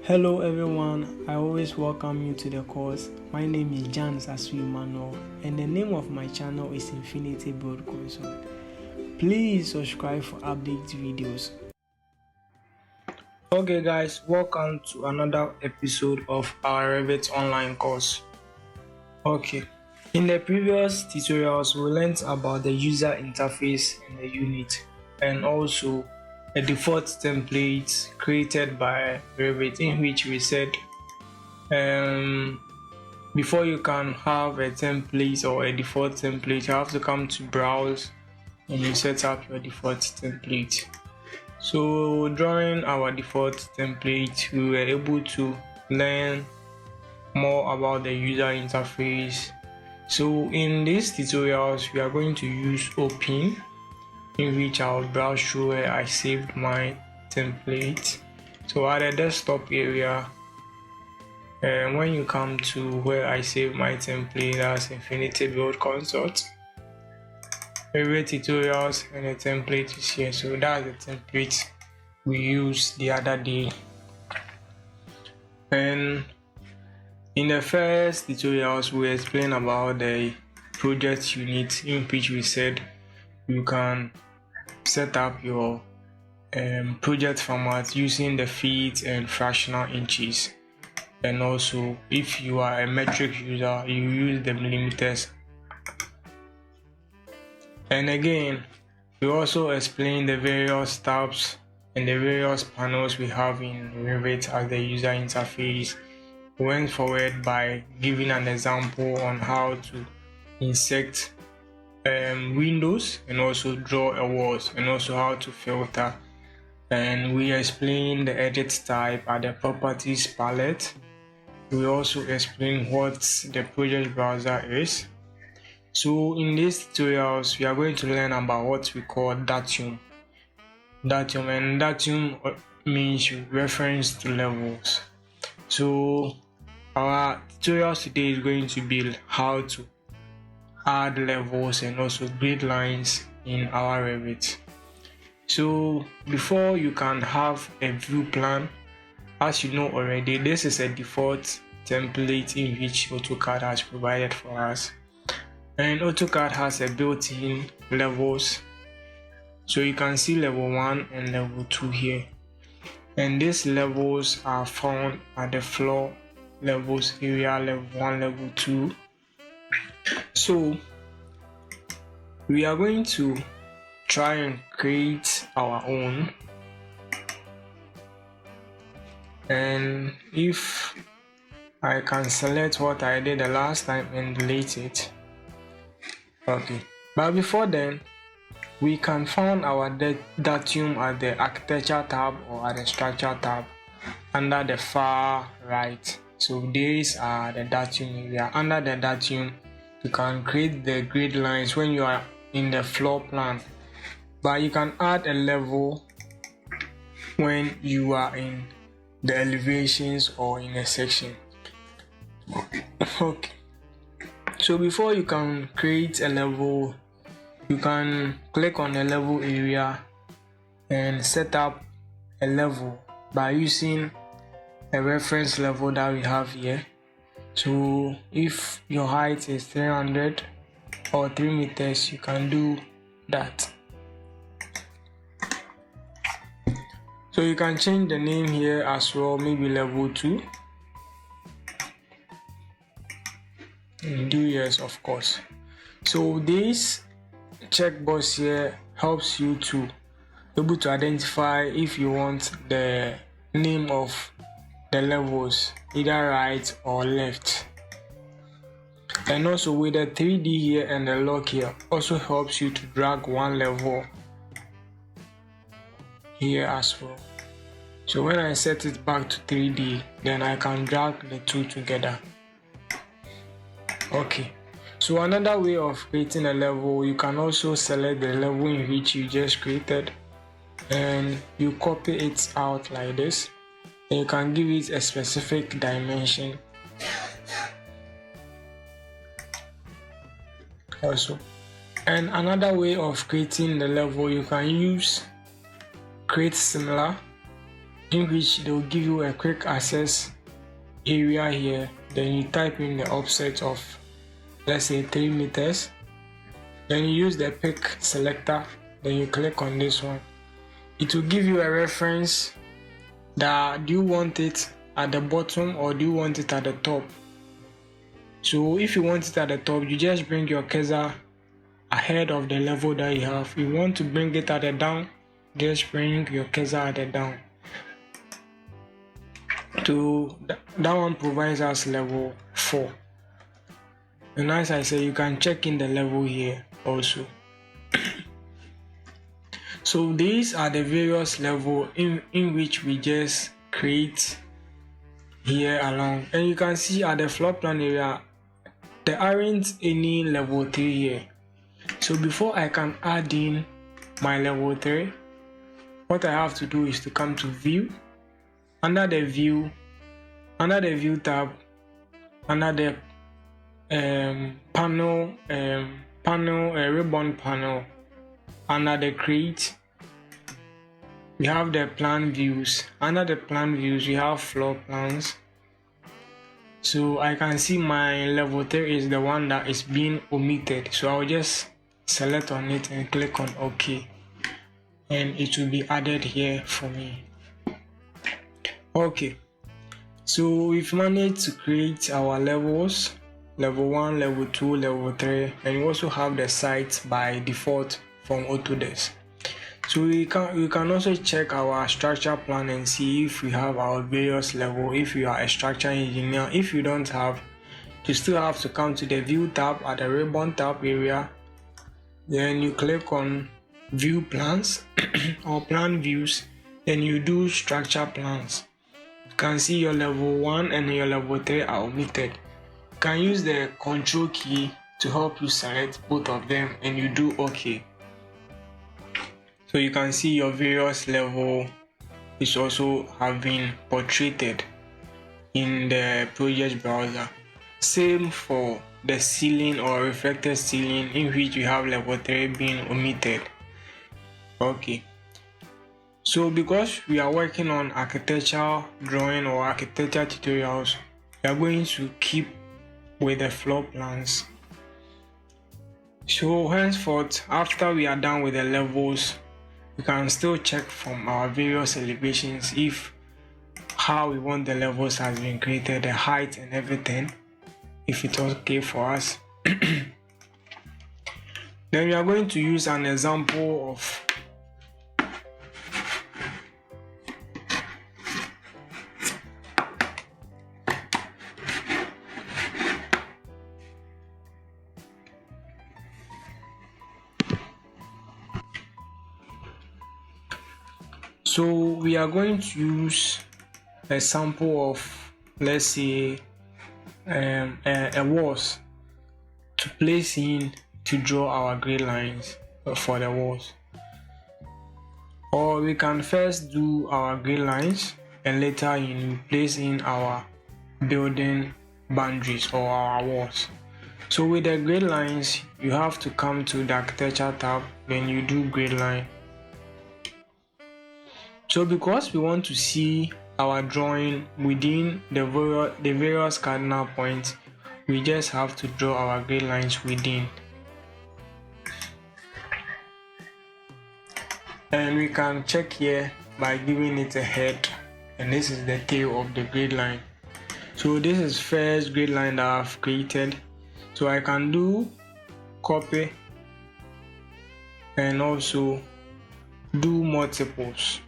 Hello everyone, I always welcome you to the course. My name is Jan Sasu Emmanuel and the name of my channel is Infinity Build Console. Please subscribe for update videos. Okay guys, welcome to another episode of our Revit online course. Okay, in the previous tutorials we learned about the user interface in the unit and also a default template created by Revit, in which we said before you can have a template or a default template, you have to come to browse and you set up your default template. So during our default template, we were able to learn more about the user interface. So in these tutorials, we are going to use Open, in which I'll browse through where I saved my template. So at the desktop area, when you come to where I saved my template, that's Infinity Build Console, Revit Tutorials, and the template is here. So that's the template we used the other day. And in the first tutorials, we explained about the project unit, in which we said you can set up your project format using the feet and fractional inches, and also if you are a metric user, you use the millimeters. And again, we also explain the various tabs and the various panels we have in Revit as the user interface. We went forward by giving an example on how to insert windows and also draw a walls, and also how to filter. And we explain the edit type at the properties palette. We also explain what the project browser is. So in these tutorials, we are going to learn about what we call datum. And datum means reference to levels. So our tutorials today is going to be how to add levels and also grid lines in our Revit. So before you can have a view plan, as you know already, this is a default template in which AutoCAD has provided for us. And AutoCAD has a built-in levels. So you can see level 1 and level 2 here. And these levels are found at the floor levels area, level 1, level 2. So we are going to try and create our own, and if I can select what I did the last time and delete it. Okay, but before then, we can find our datum at the architecture tab or at the structure tab under the far right. So these are the datum area. Under the datum, you can create the grid lines when you are in the floor plan, but you can add a level when you are in the elevations or in a section. Okay, so before you can create a level, you can click on the level area and set up a level by using a reference level that we have here. So if your height is 300 or 3 meters, you can do that. So you can change the name here as well, maybe level 2. And do yes, of course. So this checkbox here helps you to be able to identify if you want the name of the levels, either right or left. And also with the 3D here and the lock here also helps you to drag one level here as well. So when I set it back to 3D, then I can drag the two together. Okay, so another way of creating a level, you can also select the level in which you just created and you copy it out like this, and you can give it a specific dimension also. And another way of creating the level, you can use create similar, in which they will give you a quick access area here. Then you type in the offset of, let's say, 3 meters. Then you use the pick selector, then you click on this one. It will give you a reference that do you want it at the bottom or do you want it at the top. So if you want it at the top, you just bring your cursor ahead of the level that you have. If you want to bring it at the down, just bring your cursor at the down. So that one provides us level 4. And as I say, you can check in the level here also. So these are the various levels in which we just create here along. And you can see at the floor plan area, there aren't any level 3 here. So before I can add in my level 3, what I have to do is to come to View, under the View tab, under the ribbon panel, under the Create, we have the Plan Views. Under the Plan Views, we have Floor Plans. So I can see my level 3 is the one that is being omitted. So I'll just select on it and click on OK. And it will be added here for me. Okay. So we've managed to create our levels. Level 1, level 2, level 3. And we also have the sites by default from Autodesk. So we can also check our structure plan and see if we have our various level. If you are a structure engineer, if you don't have, you still have to come to the View tab at the ribbon tab area. Then you click on View Plans or Plan Views. Then you do Structure Plans. You can see your level 1 and your level 3 are omitted. You can use the Control key to help you select both of them and you do OK. So you can see your various level is also have been portrayed in the project browser. Same for the ceiling or reflected ceiling, in which you have level 3 being omitted. Okay. So because we are working on architectural drawing or architecture tutorials, we are going to keep with the floor plans. So henceforth, after we are done with the levels, we can still check from our various elevations if how we want the levels has been created, the height and everything, if it's okay for us. Then we are going to use an example of So we are going to use a sample of, let's say, a walls to place in to draw our grid lines for the walls. Or we can first do our grid lines and later place in our building boundaries or our walls. So with the grid lines, you have to come to the Architecture tab, then you do grid line. So because we want to see our drawing within the various cardinal points, we just have to draw our grid lines within. And we can check here by giving it a head, and this is the tail of the grid line. So this is first grid line that I've created. So I can do copy and also do multiples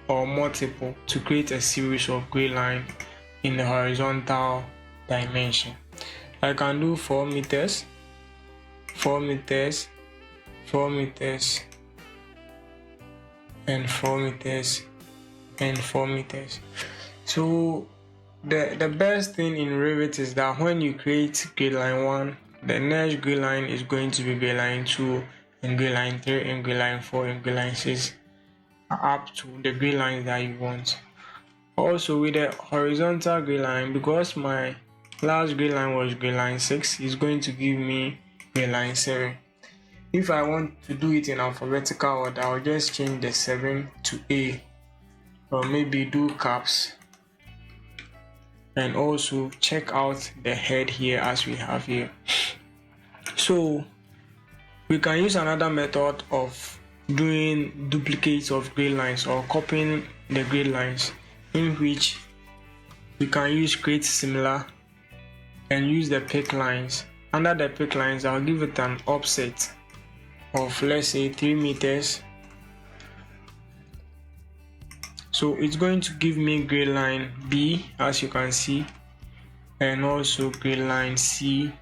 to create a series of grid line in the horizontal dimension. I can do 4 meters, 4 meters, 4 meters, and 4 meters, and 4 meters. So the best thing in Revit is that when you create grid line 1, the next grid line is going to be grid line 2, and grid line 3, and grid line 4, and grid line 6, up to the grid line that you want. Also with the horizontal grid line, because my last grid line was grid line 6, it's going to give me grid line 7. If I want to do it in alphabetical order, I'll just change the 7 to A. or maybe do caps, and also check out the head here as we have here. So we can use another method of doing duplicates of grid lines or copying the grid lines, in which we can use create similar and use the pick lines. Under the pick lines, I'll give it an offset of, let's say, 3 meters. So it's going to give me grid line B, as you can see, and also grid line C,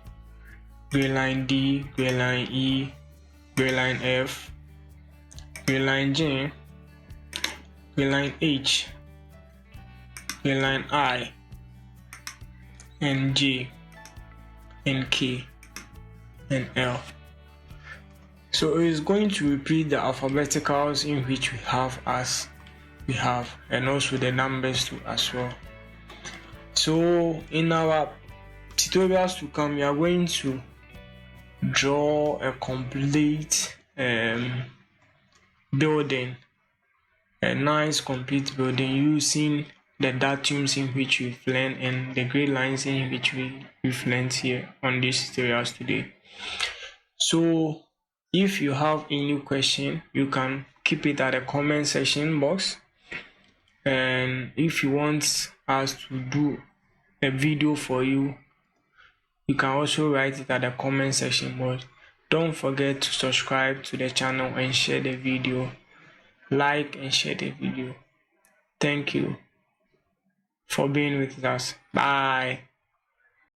grid line D, grid line E, grid line F, grid line G, grid line H, grid line I, and J, and K, and L. So it is going to repeat the alphabeticals in which we have, and also the numbers too as well. So in our tutorials to come, we are going to draw a complete building, a nice complete building, using the datums in which we've learned and the grid lines in which we've learned here on these tutorials today. So if you have any question, you can keep it at the comment section box, and if you want us to do a video for you, you can also write it at the comment section box. Don't forget to subscribe to the channel and share the video. Like and share the video. Thank you for being with us. Bye.